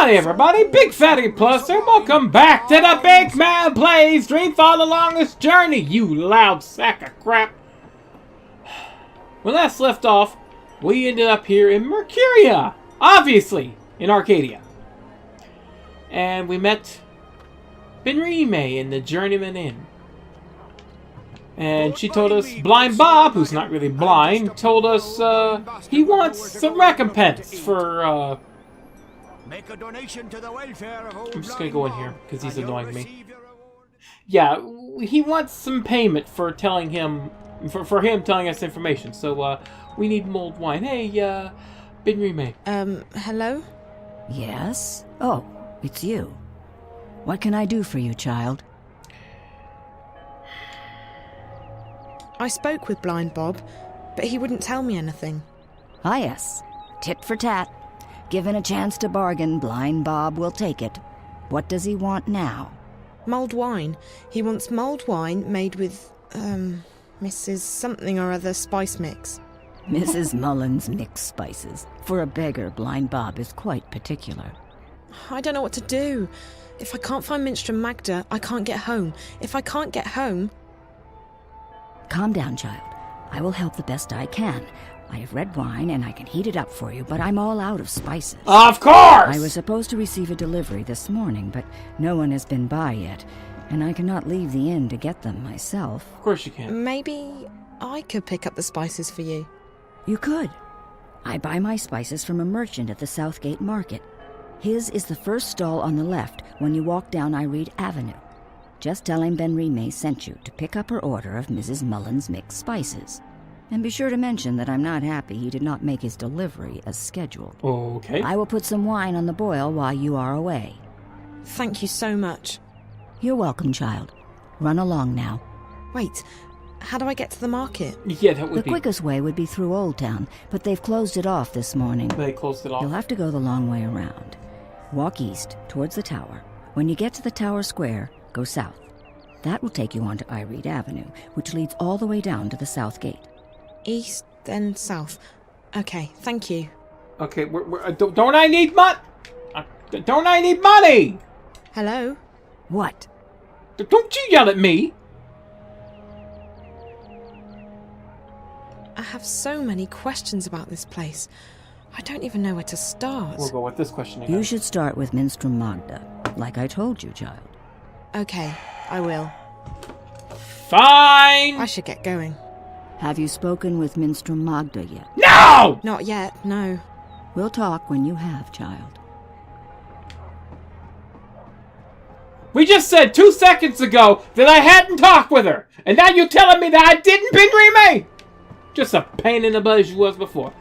Howdy everybody, BygPhattyPlus, and welcome back to the Big Man Plays Dreamfall the Longest Journey, you loud sack of crap. When last left off, we ended up here in Mercuria, obviously, in Arcadia. And we met Benrime in the Journeyman Inn. And she told us, Blind Bob, who's not really blind, told us he wants some recompense for, Make a donation to the welfare of old I'm just gonna go in here, because he's and you'll annoying me. receive your reward. Yeah, he wants some payment for telling him, for him telling us information. So, we need mulled wine. Hey, Benrime. Hello? Yes? Oh, it's you. What can I do for you, child? I spoke with Blind Bob, but he wouldn't tell me anything. Ah, yes. Tit for tat. Given a chance to bargain, Blind Bob will take it. What does he want now? Mulled wine. He wants mulled wine made with, Mrs. something or other spice mix. Mrs. Mullen's mixed spices. For a beggar, Blind Bob is quite particular. I don't know what to do. If I can't find Minstrom Magda, I can't get home. If I can't get home... Calm down, child. I will help the best I can. I have red wine and I can heat it up for you, but I'm all out of spices. Of course! I was supposed to receive a delivery this morning, but no one has been by yet, and I cannot leave the inn to get them myself. Of course you can. Maybe I could pick up the spices for you. You could. I buy my spices from a merchant at the Southgate Market. His is the first stall on the left when you walk down Irede Avenue. Just tell him Benrime sent you to pick up her order of Mrs. Mullen's mixed spices. And be sure to mention that I'm not happy he did not make his delivery as scheduled. Okay. I will put some wine on the boil while you are away. Thank you so much. You're welcome, child. Run along now. Wait, how do I get to the market? Yeah, that would The be... quickest way would be through Old Town, but they've closed it off this morning. They closed it off. You'll have to go the long way around. Walk east, towards the tower. When you get to the tower square, go south. That will take you onto Irede Avenue, which leads all the way down to the South Gate. East, then south. Okay, thank you. Okay, don't I need don't I need money? Hello? What? Don't you yell at me! I have so many questions about this place. I don't even know where to start. We'll go with this question again. You should start with Minstrom Magda, like I told you, child. Okay, I will. Fine! I should get going. Have you spoken with Minstrom Magda yet? No! Not yet, no. We'll talk when you have, child. We just said 2 seconds ago that I hadn't talked with her, and now you're telling me that I didn't Benrime! Just a pain in the butt as you was before.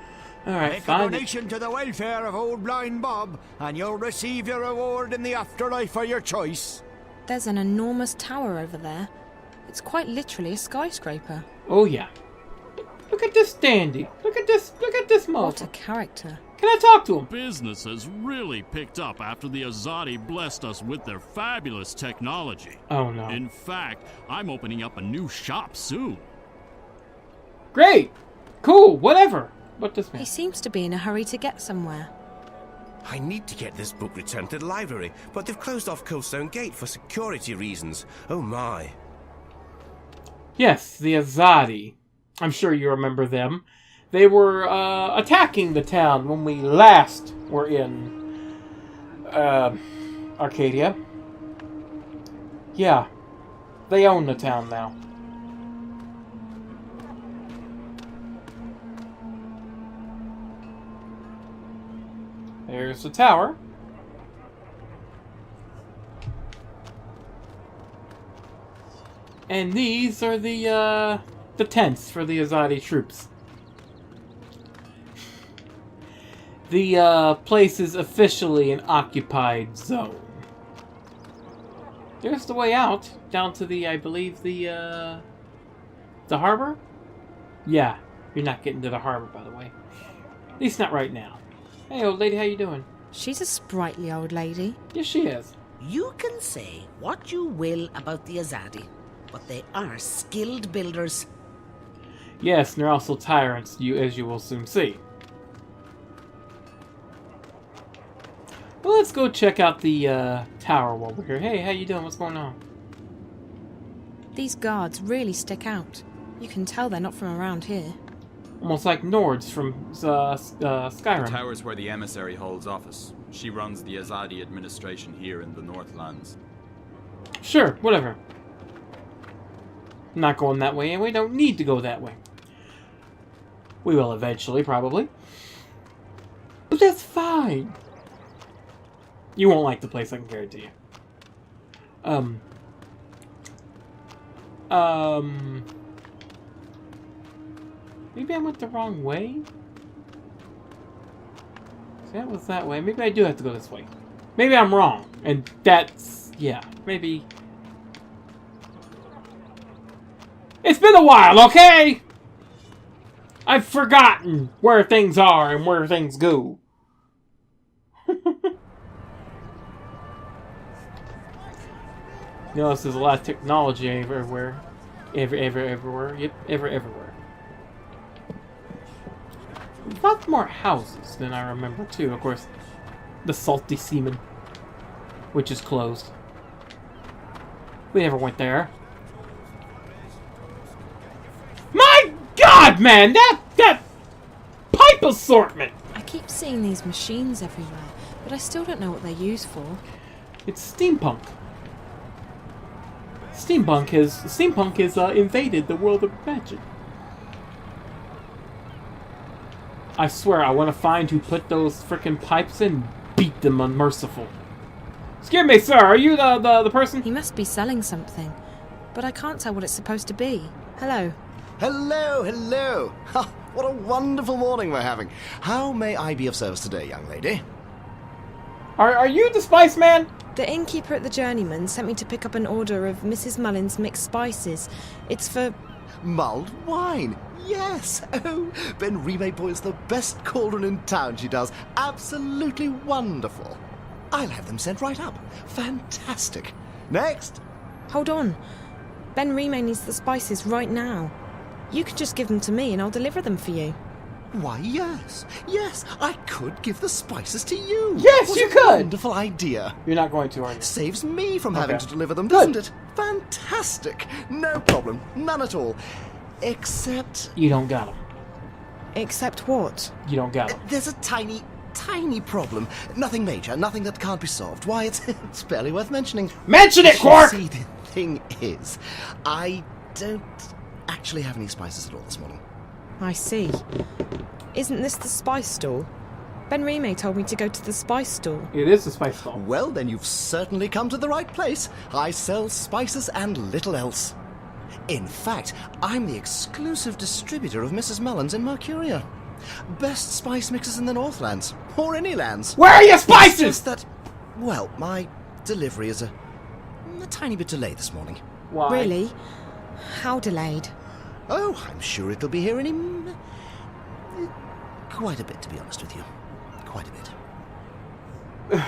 Alright, Make a fine. donation to the welfare of old Blind Bob, and you'll receive your reward in the afterlife of your choice. There's an enormous tower over there. It's quite literally a skyscraper. Oh yeah. Look at this dandy. Look at this What a motherfucker. character. Can I talk to him? Business has really picked up after the Azadi blessed us with their fabulous technology. Oh no. In fact, I'm opening up a new shop soon. Great! Cool, whatever. What does He mean? seems to be in a hurry to get somewhere. I need to get this book returned to the library, but they've closed off Coldstone Gate for security reasons. Oh my. Yes, the Azadi. I'm sure you remember them. They were attacking the town when we last were in Arcadia. Yeah, they own the town now. There's the tower. And these are the tents for the Azadi troops. The place is officially an occupied zone. There's the way out, down to the, I believe, the harbor? Yeah, you're not getting to the harbor, by the way. At least not right now. Hey, old lady, how you doing? She's a sprightly old lady. Yes, she is. You can say what you will about the Azadi, but they are skilled builders. Yes, and they're also tyrants, as you will soon see. Well, let's go check out the tower while we're here. Hey, how you doing? What's going on? These guards really stick out. You can tell they're not from around here. Almost like Nords from The Skyrim. tower's where the emissary holds office. She runs the Azadi administration here in the Northlands. Sure, whatever. I'm not going that way, and we don't need to go that way. We will eventually, probably. But that's fine. You won't like the place, I can guarantee you. Maybe I went the wrong way? See, that was that way. Maybe I do have to go this way. Maybe I'm wrong. And that's... yeah, maybe... It's been a while, okay? I've forgotten where things are and where things go. You notice there's a lot of technology everywhere. Everywhere. Yep, everywhere. Lots more houses than I remember, too. Of course, the Salty Seaman, which is closed. We never went there. My God, man! That pipe assortment! I keep seeing these machines everywhere, but I still don't know what they're used for. It's steampunk. Steampunk has invaded the world of magic. I swear, I want to find who put those frickin' pipes in, beat them unmerciful. Excuse me, sir, are you the person? He must be selling something, but I can't tell what it's supposed to be. Hello. Hello, hello. Ha, what a wonderful morning we're having. How may I be of service today, young lady? Are you the Spice Man? The innkeeper at the Journeyman sent me to pick up an order of Mrs. Mullen's mixed spices. It's for... Mulled wine. Yes. Oh, Ben Remake boils the best cauldron in town, she does. Absolutely wonderful. I'll have them sent right up. Fantastic. Next. Hold on. Ben Remake needs the spices right now. You can just give them to me and I'll deliver them for you. Why, yes. Yes, I could give the spices to you. Yes, what you a could. Wonderful idea. You're not going to, are you? Saves me from having Okay. to deliver them, Good. doesn't it? Fantastic. No problem. None at all. Except... You don't got them. Except what? You don't got them. There's a tiny problem. Nothing major, nothing that can't be solved. Why, it's barely worth mentioning. Mention it, You Quark! see, the thing is, I don't actually have any spices at all this morning. I see. Isn't this the spice store? Ben Remake told me to go to the spice store. It is a spice store. Well, then you've certainly come to the right place. I sell spices and little else. In fact, I'm the exclusive distributor of Mrs. Mullen's in Mercuria. Best spice mixers in the Northlands, or any lands. Where are your It's spices? just that, well, my delivery is a tiny bit delayed this morning. Why? Really? How delayed? Oh, I'm sure it'll be here any... quite a bit, to be honest with you. Quite a bit.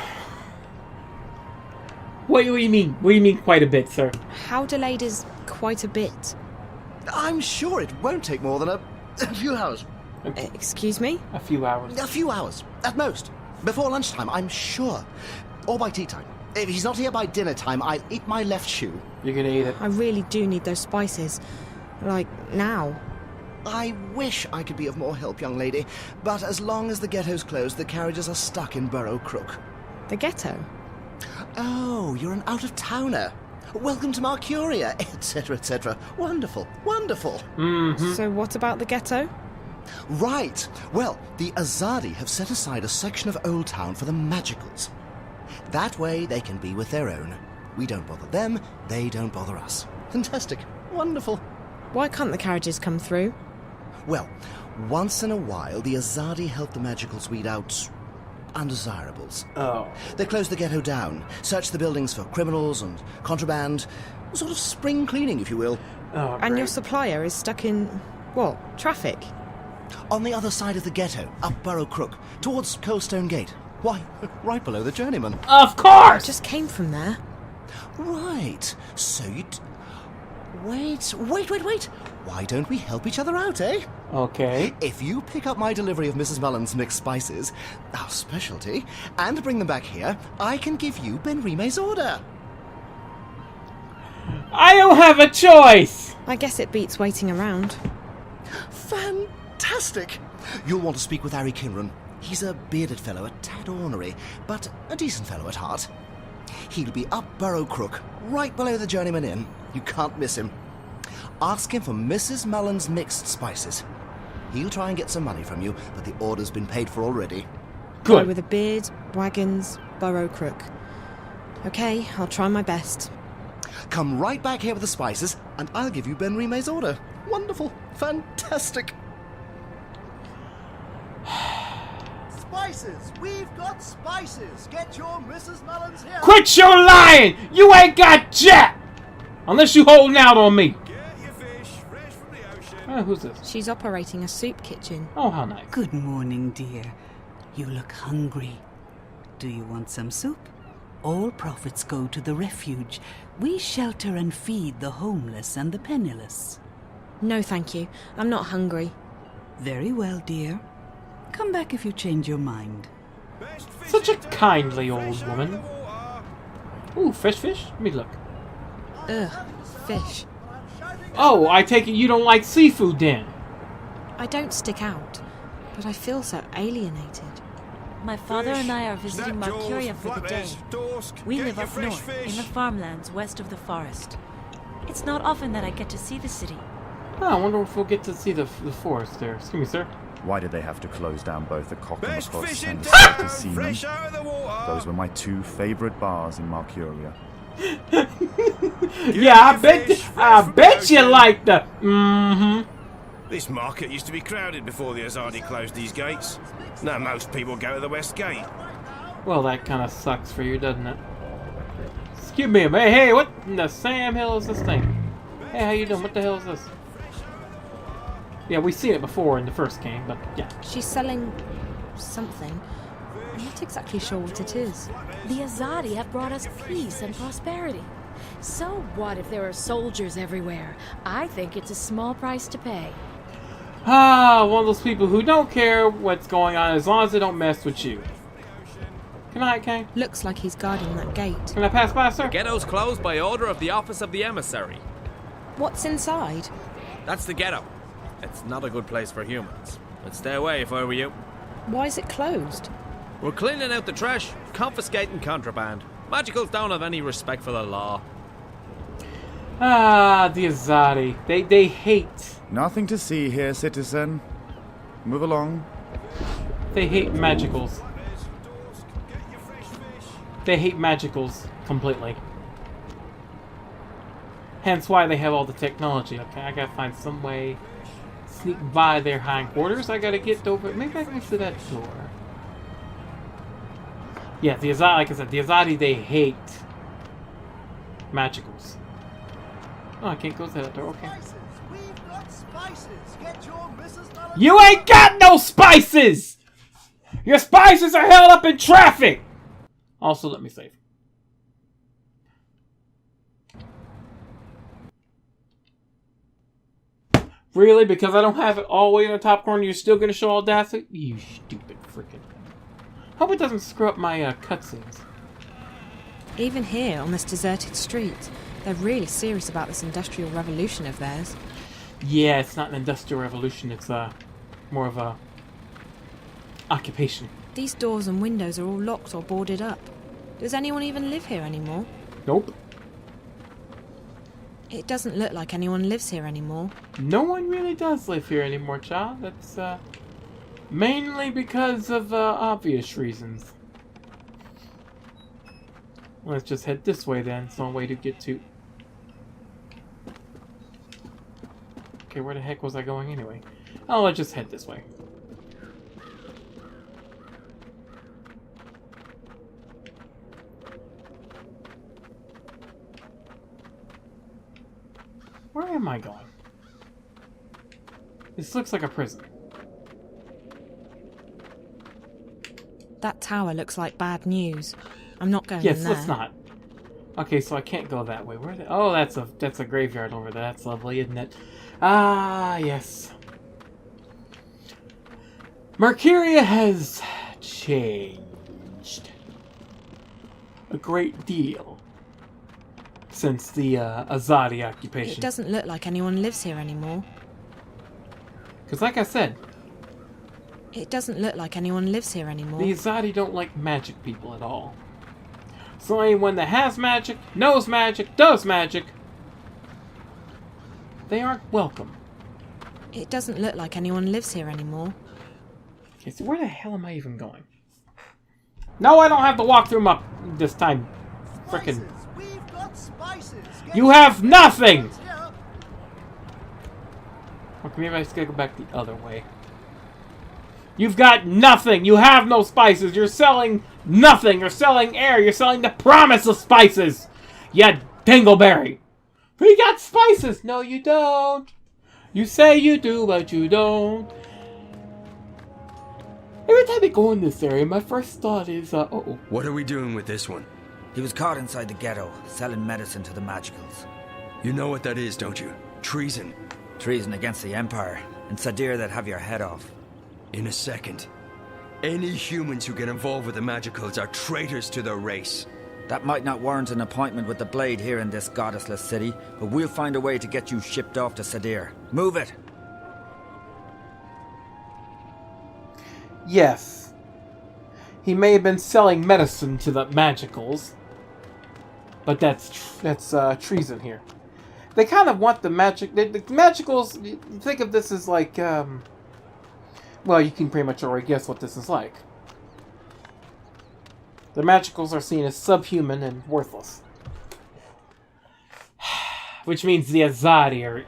What do you mean? What do you mean quite a bit, sir? How delayed is quite a bit? I'm sure it won't take more than a few hours. Excuse me? A few hours. A few hours, at most. Before lunchtime, I'm sure. Or by tea time. If he's not here by dinner time, I'll eat my left shoe. You're gonna eat it. I really do need those spices. Like, now. I wish I could be of more help, young lady, but as long as the ghetto's closed, the carriages are stuck in Burrow Crook. The ghetto? Oh, you're an out-of-towner. Welcome to Mercuria, etc., etc. Wonderful, wonderful. So what about the ghetto? Right. Well, the Azadi have set aside a section of Old Town for the Magicals. That way they can be with their own. We don't bother them, they don't bother us. Fantastic. Wonderful. Why can't the carriages come through? Well, once in a while, the Azadi help the Magicals weed out undesirables. Oh. They close the ghetto down, search the buildings for criminals and contraband, sort of spring cleaning, if you will. Oh, And your great. supplier is stuck in... what? Traffic? On the other side of the ghetto, up Burrow Crook, towards Coldstone Gate. Why, right below the Journeyman. Of I course! just came from there. Right, so you'd... Wait. Why don't we help each other out, eh? Okay. If you pick up my delivery of Mrs. Mullen's mixed spices, our specialty, and bring them back here, I can give you Ben Rime's order. I don't have a choice! I guess it beats waiting around. Fantastic! You'll want to speak with Harry Kinran. He's a bearded fellow, a tad ornery, but a decent fellow at heart. He'll be up Burrow Crook, right below the Journeyman Inn. You can't miss him. Ask him for Mrs. Mullen's mixed spices. He'll try and get some money from you, but the order's been paid for already. Guy Good. with a beard, wagons, Burrow Crook. Okay, I'll try my best. Come right back here with the spices, and I'll give you Ben Rime's order. Wonderful. Fantastic. Spices! We've got spices! Get your Mrs. Mullen's here! Quit your lying! You ain't got jack! Unless you holding out on me. Get your fish fresh from the ocean. Oh, who's this? She's operating a soup kitchen. Oh, how nice. Good morning, dear. You look hungry. Do you want some soup? All profits go to the refuge. We shelter and feed the homeless and the penniless. No, thank you. I'm not hungry. Very well, dear. Come back if you change your mind. Best fish Such a in town, kindly fresh old out of woman. the water. Ooh, fresh fish? Let me look. Ugh, fish. Oh, I take it you don't like seafood then. I don't stick out, but I feel so alienated. My father and I are visiting Snapjaws, Marcuria for the day. flatheads, dorsk, We get live your up fresh north, fish. in the farmlands west of the forest. It's not often that I get to see the city. Oh, I wonder if we'll get to see the forest there. Excuse me, sir. Why did they have to close down both the Cock and the Best Cross fish in and the town, Circus Seaman? fresh out of the water. Those were my two favourite bars in Marcuria. Yeah, I bet you like the. This market used to be crowded before the Azadi closed these gates. Now most people go to the West Gate. Well, that kind of sucks for you, doesn't it? Excuse me, hey, what in the Sam Hill is this thing? Hey, how you doing? What the hell is this? Yeah, we've seen it before in the first game, but yeah. She's selling something. I'm not exactly sure what it is. The Azadi have brought us peace and prosperity. So what if there are soldiers everywhere? I think it's a small price to pay. Ah, one of those people who don't care what's going on as long as they don't mess with you. Can I, Kane? Looks like he's guarding that gate. Can I pass by, sir? Ghetto's closed by order of the Office of the Emissary. What's inside? That's the ghetto. It's not a good place for humans. I'd stay away if I were you. Why is it closed? We're cleaning out the trash, confiscating contraband. Magicals don't have any respect for the law. Ah, the Azadi. They hate. Nothing to see here, citizen. Move along. They hate magicals. They hate magicals completely. Hence why they have all the technology. Okay, I gotta find some way to sneak by their hindquarters. I gotta get over. Maybe I can get to that door. Yeah, the Azadi, like I said, the Azadi, they hate magicals. Oh, I can't go to that door. Okay. We've got spices. Get your Mrs. Mullen. You ain't got no spices! Your spices are held up in traffic! Also, let me save. Really? Because I don't have it all the way in the top corner, you're still gonna show Audacity? You stupid freaking. Hope it doesn't screw up my cutscenes. Even here, on this deserted street, they're really serious about this industrial revolution of theirs. Yeah, it's not an industrial revolution, it's more of a occupation. These doors and windows are all locked or boarded up. Does anyone even live here anymore? Nope. It doesn't look like anyone lives here anymore. No one really does live here anymore, child. That's mainly because of obvious reasons. Let's just head this way then. It's the only way to get to... Okay, where the heck was I going anyway? Oh, let's just head this way. Where am I going? This looks like a prison. That tower looks like bad news. I'm not going in Yes, there. let's not. Okay, so I can't go that way. Where? Oh, that's a graveyard over there. That's lovely, isn't it? Ah, yes. Mercuria has changed a great deal since the Azadi occupation. It doesn't look like anyone lives here anymore. Because like I said, it doesn't look like anyone lives here anymore. The Azadi don't like magic people at all. So anyone that has magic, knows magic, does magic, they aren't welcome. It doesn't look like anyone lives here anymore. Okay, so where the hell am I even going? No, I don't have to walk through them up this time. Frickin'. You have nothing! Okay, maybe I just gotta go back the other way. You've got nothing! You have no spices! You're selling nothing! You're selling air! You're selling the promise of spices! You dingleberry! We got spices! No, you don't! You say you do, but you don't. Every time I go in this area, my first thought is, uh-oh. What are we doing with this one? He was caught inside the ghetto, selling medicine to the magicals. You know what that is, don't you? Treason. Treason against the Empire. In Sadir, they'd have your head off. In a second. Any humans who get involved with the magicals are traitors to their race. That might not warrant an appointment with the Blade here in this goddessless city, but we'll find a way to get you shipped off to Sadir. Move it! Yes. He may have been selling medicine to the magicals, but that's treason here. They kind of want the magic... The magicals... Think of this as like... well, you can pretty much already guess what this is like. The magicals are seen as subhuman and worthless. Which means the Azadi are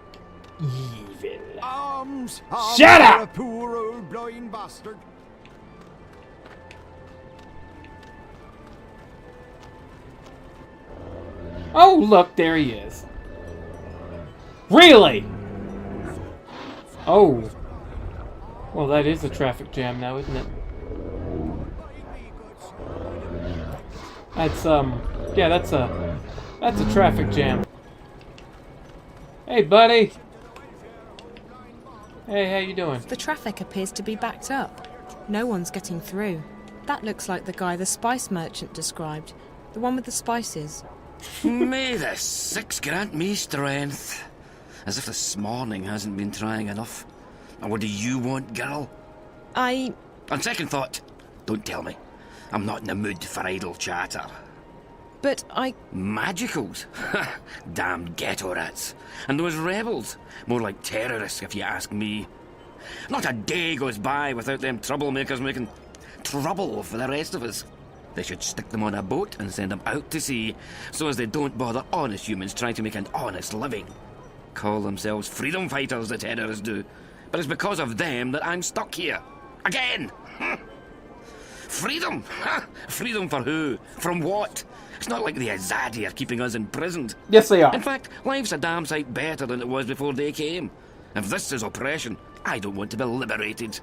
evil. Shut up! A poor old blind bastard. Oh, look, there he is. Really? Oh. Well, that is a traffic jam now, isn't it? That's, yeah, that's a traffic jam. Hey, buddy. Hey, how you doing? The traffic appears to be backed up. No one's getting through. That looks like the guy the spice merchant described. The one with the spices. May the six grant me strength. As if this morning hasn't been trying enough. And what do you want, girl? On second thought, don't tell me. I'm not in the mood for idle chatter. But Magicals? Damned ghetto rats. And those rebels? More like terrorists, if you ask me. Not a day goes by without them troublemakers making trouble for the rest of us. They should stick them on a boat and send them out to sea, so as they don't bother honest humans trying to make an honest living. Call themselves freedom fighters, the terrorists do. But it's because of them that I'm stuck here. Again! Freedom? Freedom for who? From what? It's not like the Azadi are keeping us imprisoned. Yes, they are. In fact, life's a damn sight better than it was before they came. If this is oppression, I don't want to be liberated.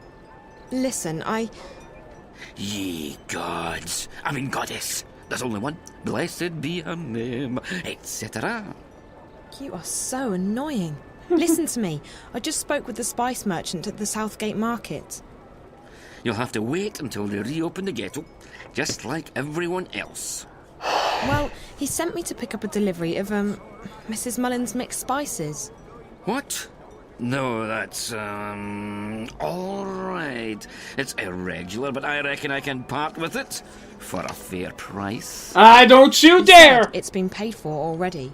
Listen, Ye gods, I mean goddess. There's only one. Blessed be her name, etc. You are so annoying. Listen to me. I just spoke with the spice merchant at the Southgate Market. You'll have to wait until they reopen the ghetto, just like everyone else. Well, he sent me to pick up a delivery of, Mrs. Mullen's mixed spices. What? No, that's, all right. It's irregular, but I reckon I can part with it for a fair price. Don't you dare! It's been paid for already,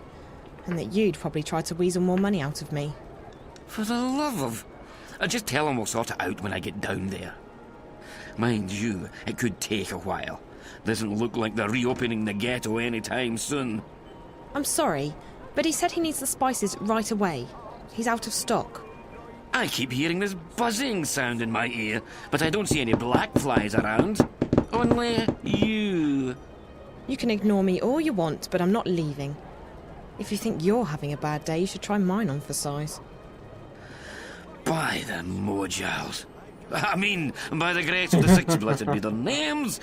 and that you'd probably try to weasel more money out of me. For the love of... just tell him we'll sort it out when I get down there. Mind you, it could take a while. Doesn't look like they're reopening the ghetto anytime soon. I'm sorry, but he said he needs the spices right away. He's out of stock. I keep hearing this buzzing sound in my ear, but I don't see any black flies around. Only you. You can ignore me all you want, but I'm not leaving. If you think you're having a bad day, you should try mine on for size. By the Mojals. I mean, by the grace of the six blessed be their names.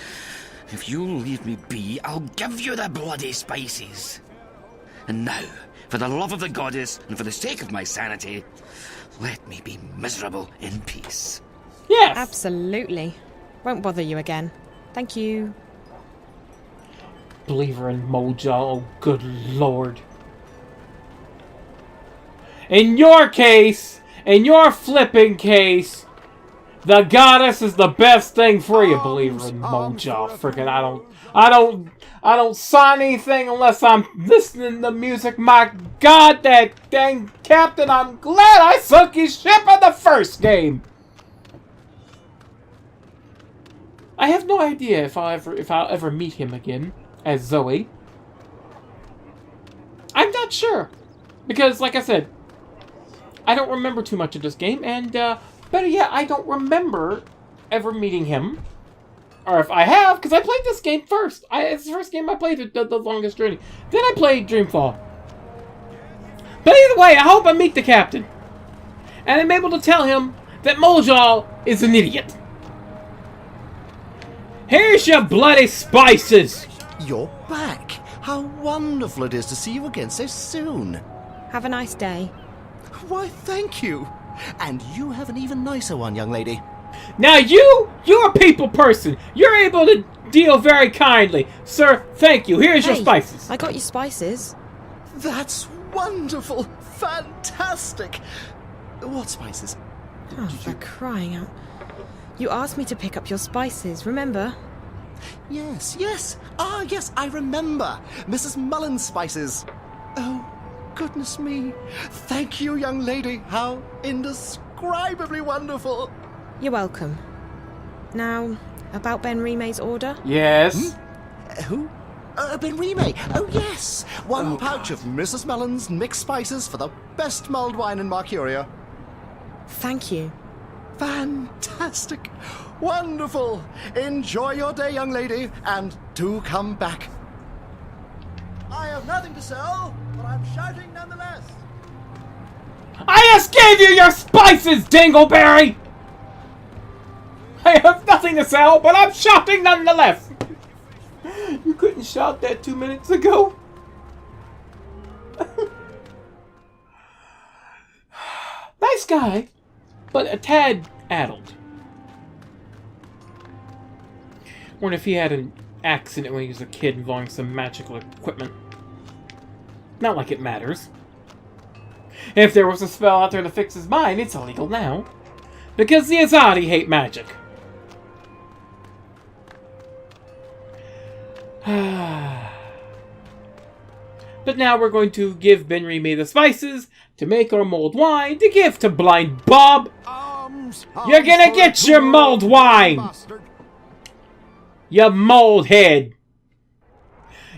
If you'll leave me be, I'll give you the bloody spices. And now, for the love of the goddess and for the sake of my sanity, let me be miserable in peace. Yes! Absolutely. Won't bother you again. Thank you. Believer in Mojo, oh good lord. In your case, in your flipping case, the goddess is the best thing for you, believer in Mojo. Freaking I don't sign anything unless I'm listening to music. My god, that dang captain, I'm glad I sunk his ship in the first game. I have no idea if I'll ever meet him again as Zoe. I'm not sure. Because, like I said, I don't remember too much of this game, and better yet, I don't remember ever meeting him. Or if I have, because I played this game first. It's the first game I played, the longest journey. Then I played Dreamfall. But either way, I hope I meet the captain. And I'm able to tell him that Mojal is an idiot. Here's your bloody spices! You're back! How wonderful it is to see you again so soon. Have a nice day. Why, thank you. And you have an even nicer one, young lady. Now you're a people person. You're able to deal very kindly. Sir, thank you. Here's your spices. I got you spices. That's wonderful. Fantastic. What spices? Oh, for crying out. You asked me to pick up your spices, remember? Yes, yes. Ah, yes, I remember. Mrs. Mullen's spices. Oh, goodness me. Thank you, young lady. How indescribably wonderful. You're welcome. Now, about Ben Rime's order? Yes. Who? Ben Rime. Oh, yes. One pouch of Mrs. Mullen's mixed spices for the best mulled wine in Mercuria. Thank you. Fantastic. Wonderful. Enjoy your day, young lady, and do come back. I have nothing to sell, but I'm shouting nonetheless. I just gave you your spices, Dingleberry! I have nothing to sell, but I'm shouting nonetheless. You couldn't shout that 2 minutes ago. Nice guy, but a tad addled. Wonder if he had an accident when he was a kid involving some magical equipment. Not like it matters. If there was a spell out there to fix his mind, it's illegal now. Because the Azadi hate magic. But now we're going to give Ben Rime the spices to make our mulled wine to give to Blind Bob. You're gonna get your mulled wine! You mold head!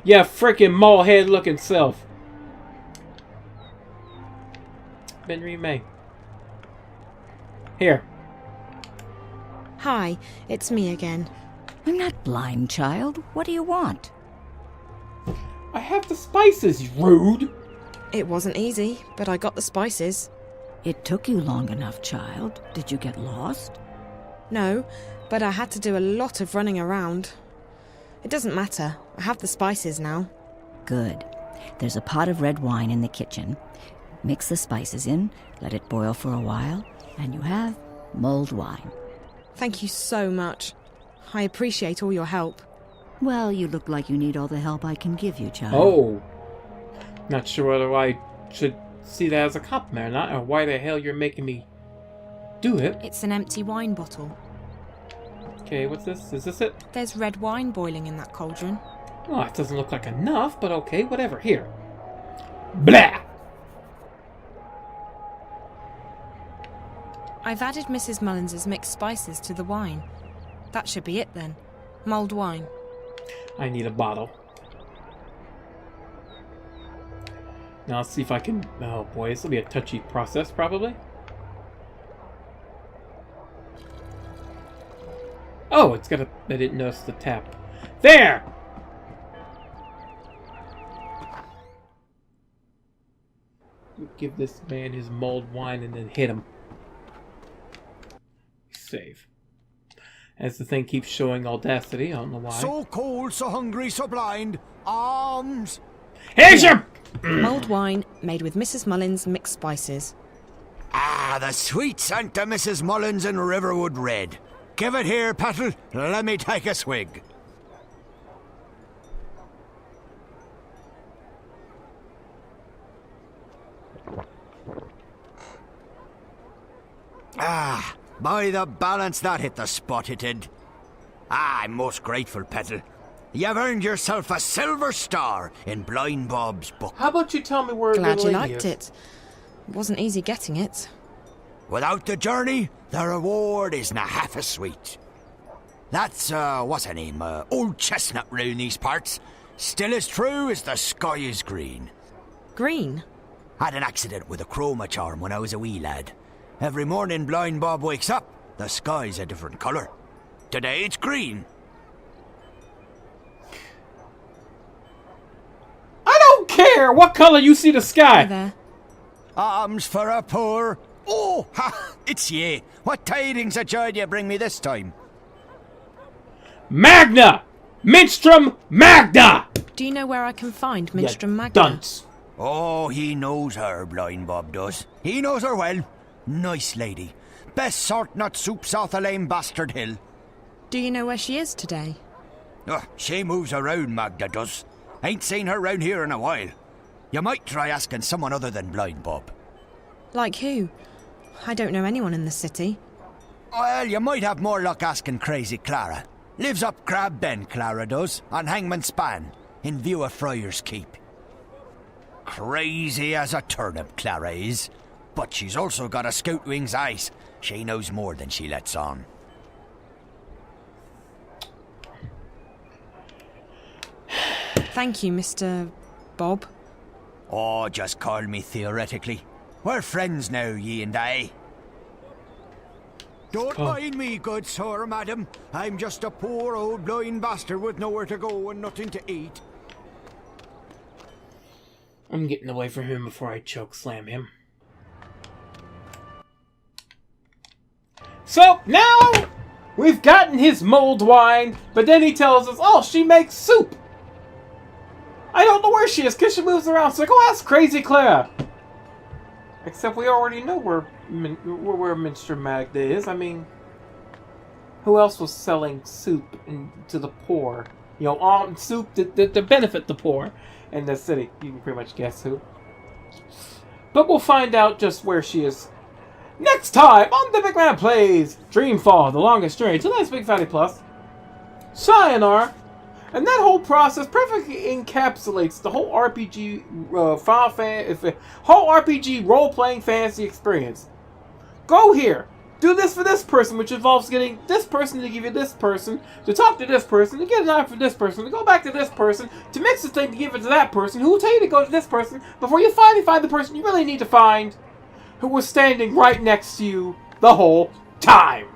You frickin' mold head looking self. Ben Rime. Here. Hi, it's me again. I'm not blind, child. What do you want? I have the spices, you rude! It wasn't easy, but I got the spices. It took you long enough, child. Did you get lost? No, but I had to do a lot of running around. It doesn't matter. I have the spices now. Good. There's a pot of red wine in the kitchen. Mix the spices in, let it boil for a while, and you have mulled wine. Thank you so much. I appreciate all your help. Well, you look like you need all the help I can give you, child. Oh. Not sure whether I should see that as a compliment or not, or why the hell you're making me do it. It's an empty wine bottle. Okay, what's this? Is this it? There's red wine boiling in that cauldron. Oh, it doesn't look like enough, but okay, whatever. Here. Blah! I've added Mrs. Mullen's mixed spices to the wine. That should be it then. Mulled wine. I need a bottle. Now let's see if I can... Oh boy, this will be a touchy process, probably. Oh, it's got a... I didn't notice the tap. There! Give this man his mulled wine and then hit him. Save. As the thing keeps showing audacity, I don't know why. So cold, so hungry, so blind. Arms. Here's your... Mulled wine made with Mrs. Mullins' mixed spices. Ah, the sweet scent of Mrs. Mullins and Riverwood Red. Give it here, Petal. Let me take a swig. Ah, by the balance, that hit the spot, it did. Ah, I'm most grateful, Petal. You've earned yourself a silver star in Blind Bob's book. How about you tell me where Glad the you lady liked is? it. It wasn't easy getting it. Without the journey, the reward isna half as sweet. That's, what's her name, old chestnut round these parts. Still as true as the sky is green. Green? Had an accident with a chroma charm when I was a wee lad. Every morning Blind Bob wakes up, the sky's a different colour. Today it's green. I don't care what color you see the sky. There. Arms for a poor... Oh, ha! It's ye. What tidings of joy do you bring me this time? Magna! Minstrom Magna! Do you know where I can find Minstrom Magna? Dunce. Oh, he knows her, Blind Bob does. He knows her well. Nice lady. Best sort nut soup south of Lame Bastard Hill. Do you know where she is today? Oh, she moves around, Magda does. Ain't seen her round here in a while. You might try asking someone other than Blind Bob. Like who? I don't know anyone in the city. Well, you might have more luck asking Crazy Clara. Lives up Crab Bend, Clara does, on Hangman Span, in view of Friar's Keep. Crazy as a turnip, Clara is. But she's also got a scout wing's eyes. She knows more than she lets on. Thank you, Mr. Bob. Oh, just call me theoretically. We're friends now, ye and I. Don't mind me, good sir, madam. I'm just a poor old blind bastard with nowhere to go and nothing to eat. I'm getting away from him before I choke slam him. So, now we've gotten his mulled wine, but then he tells us, oh, she makes soup. I don't know where she is, because she moves around. So like, oh, that's Crazy Claire. Except we already know where Minstrom Magda is. I mean, who else was selling soup to the poor? You know, soup to benefit the poor in the city. You can pretty much guess who. But we'll find out just where she is next time on The Big Man Plays Dreamfall, The Longest Journey. Till next BygPhattyPlus. Sayonara. And that whole process perfectly encapsulates the whole RPG whole RPG role-playing fantasy experience. Go here, do this for this person, which involves getting this person to give you this person, to talk to this person, to get an eye for this person, to go back to this person, to mix the thing to give it to that person, who will tell you to go to this person before you finally find the person you really need to find, who was standing right next to you the whole time.